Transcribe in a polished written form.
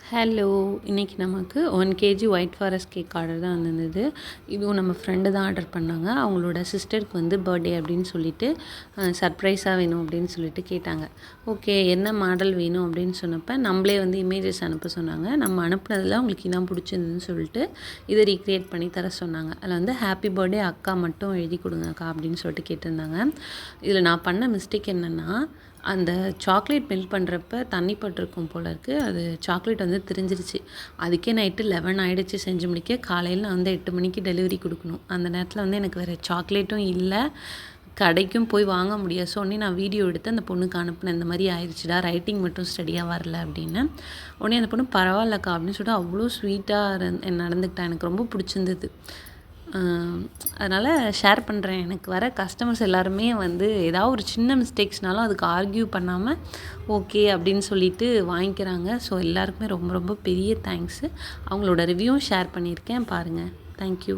Hello! இன்னைக்கு நமக்கு 1 KG white forest cake order தான் வந்திருந்தது. இதுவும் நம்ம ஃப்ரெண்டு தான் ஆர்டர் பண்ணாங்க. அவங்களோட சிஸ்டருக்கு வந்து பர்த்டே அப்படின்னு சொல்லிட்டு சர்ப்ரைஸாக வேணும் அப்படின்னு சொல்லிட்டு கேட்டாங்க. ஓகே, என்ன மாடல் வேணும் அப்படின்னு சொன்னப்போ நம்மளே வந்து இமேஜஸ் அனுப்ப சொன்னாங்க. நம்ம அனுப்புனதில் அவங்களுக்கு இதான் பிடிச்சிருந்ததுன்னு சொல்லிட்டு இதை ரீக்ரியேட் பண்ணி தர சொன்னாங்க. அதில் வந்து ஹாப்பி பர்த்டே அக்கா மட்டும் எழுதி கொடுங்க அக்கா அப்படின்னு சொல்லிட்டு கேட்டிருந்தாங்க. இதில் நான் பண்ண மிஸ்டேக் என்னென்னா, அந்த சாக்லேட் மெல்ட் பண்ணுறப்ப தண்ணி பட்டிருக்கும் போல இருக்குது. அது சாக்லேட் வந்து திரிஞ்சிருச்சு. அதுக்கே நைட்டு 11 ஆகிடுச்சு செஞ்சு முடிக்க. காலையில் நான் வந்து 8 மணிக்கு டெலிவரி கொடுக்கணும். அந்த நேரத்தில் வந்து எனக்கு வேறு சாக்லேட்டும் இல்லை, கடைக்கும் போய் வாங்க முடியாது. ஸோ உடனே நான் வீடியோ எடுத்து அந்த பொண்ணுக்கு அனுப்புனேன். இந்த மாதிரி ஆயிடுச்சுடா, ரைட்டிங் மட்டும் ஸ்டடியாக வரல அப்படின்னு. உடனே அந்த பொண்ணு பரவாயில்லக்கா அப்படின்னு சொல்லிட்டு அவ்வளோ ஸ்வீட்டாக நடந்துக்கிட்டேன். எனக்கு ரொம்ப பிடிச்சிருந்தது. அதனால் ஷேர் பண்ணுறேன். எனக்கு வர கஸ்டமர்ஸ் எல்லாருமே வந்து ஏதாவது ஒரு சின்ன மிஸ்டேக்ஸ்னாலும் அதுக்கு ஆர்கியூ பண்ணாமல் ஓகே அப்படின்னு சொல்லிட்டு வாங்கிக்கிறாங்க. ஸோ எல்லாருக்குமே ரொம்ப ரொம்ப பெரிய தேங்க்ஸு. அவங்களோட ரிவ்யூவும் ஷேர் பண்ணியிருக்கேன், பாருங்கள். தேங்க்யூ.